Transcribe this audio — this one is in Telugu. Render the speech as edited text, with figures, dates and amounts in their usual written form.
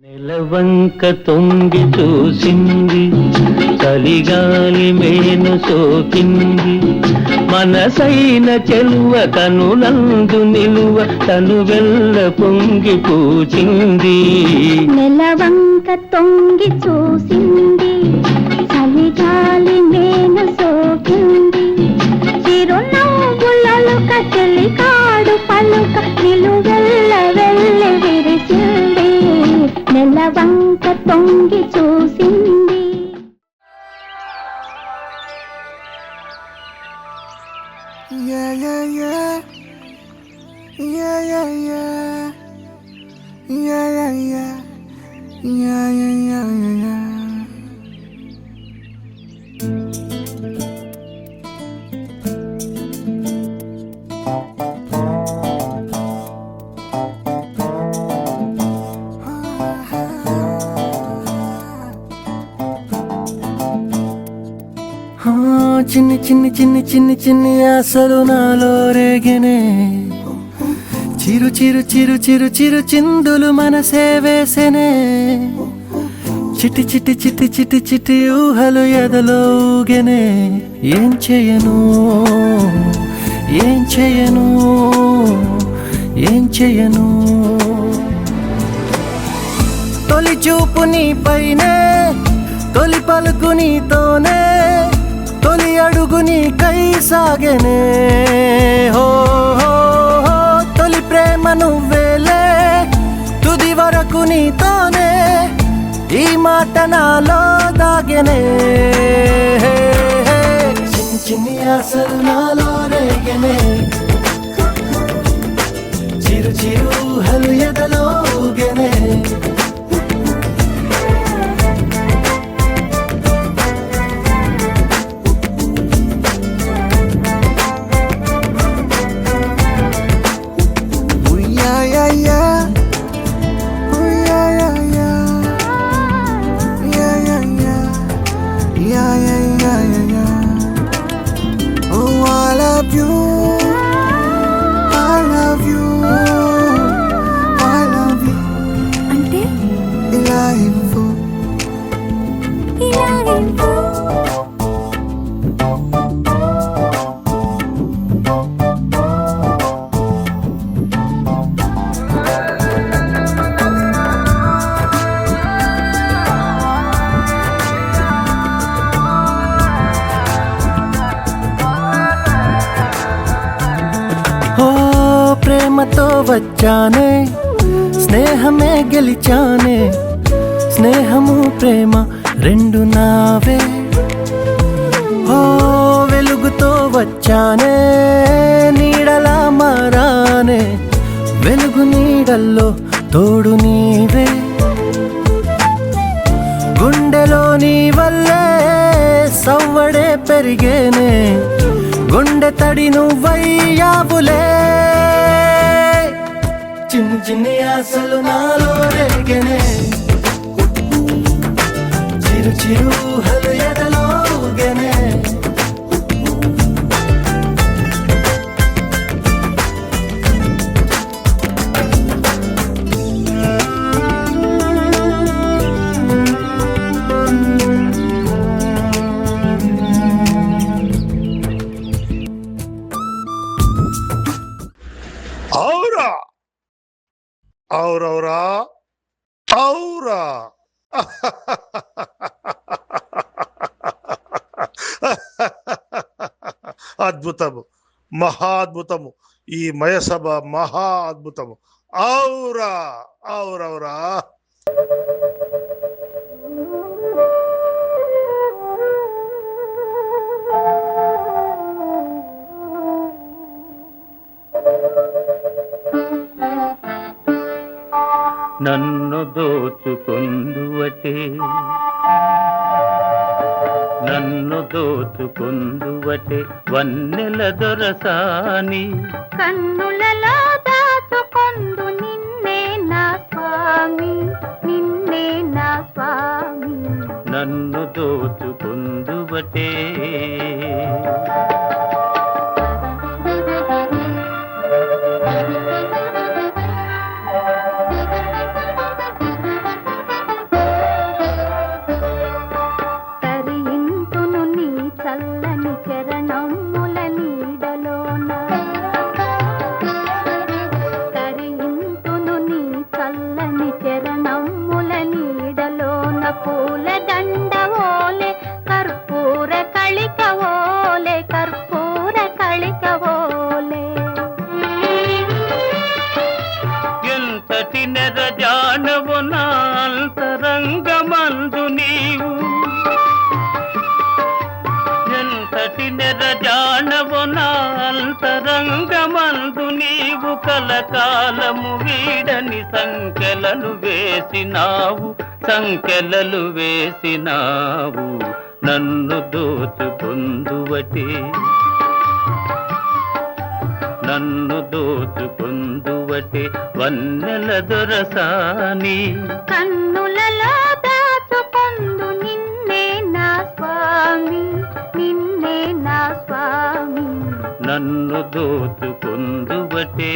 నెలవంక తొంగి చూసింది, చలిగాలి మేను సోకింది, మనసైన చెలువ కనులందు నిలువ తను వెల్ల పొంగి పూచింది. నెలవంక తొంగి చూసింది, చలిగాలి మేను సోకింది, చిరునవ్వులలుక చెలికాడు పలుక నిలువెల్ల వెళ్ళి విరిసింది. నెలవంక తొంగి చూసింది. Yeah, yeah, yeah. Yeah, yeah, yeah. Yeah, yeah, yeah. Yeah, yeah, yeah, yeah, yeah. చిన్ని చిన్ని చిన్ని చిన్ని చిన్ని ఆశలు నాలో రేగనే, చిరు చిరు చిరు చిరు చిరు చిందులు మనసే వేసెనే, చిటి చిటి చిటి చిటి చిటి ఊహలు ఎదలో ఊగెనే. ఏం చేయను ఏం చేయను ఏం చేయను, తొలి చూపు నీ పైనే, తొలి పలుకు నీతోనే, తొలి అడుగు నీకై సాగెనే. హో హో హో, తొలి ప్రేమ నువ్వేలే, తుది వరకు నీతోనే, ఈ మాట నాలో దాగెనే. చిన్ని చిన్ని ఆశలు నాలో రేగెనే, చిరు చిరు ఊహలు ఎదలో ఊగెనే. ప్రేమతో వచ్చానే, స్నేహమే గెలిచానే, స్నేహము ప్రేమ రెండు నావే. ఓ వెలుగుతో వచ్చానే, నీడలా మారానే, వెలుగు నీడల్లో తోడు నీవే. గుండెలో నీ వల్లే సవ్వడే పెరిగేనే, గుండె తడి నువ్వయ్యావులే. చిన్ని చిన్ని ఆశలు నాలో రేగెనే, చిరు చిరు ఊహలు ఎదలో ఊగెనే. ఔరౌరా ఔరా అద్భుతము, మహా అద్భుతము, ఈ మయసభ మహా అద్భుతము. ఔరా ఔరౌరా. నన్ను దోచుకొందువటే, నన్ను దోచుకొందువటే వన్నెల దొరసాని, కన్నులలో దాచుకొందు నిన్నే నా స్వామి, నిన్నే నా స్వామి. నన్ను దోచుకొందువటే. నీవు కలకాలము వీడని సంకెలలు వేసినావు నన్ను దోచుకొందువటే వన్నెల దొరసాని కన్నులలో దాచుకొందు నిన్నే నా స్వామి నిన్నే నా స్వామి నన్ను దోచుకొందువటే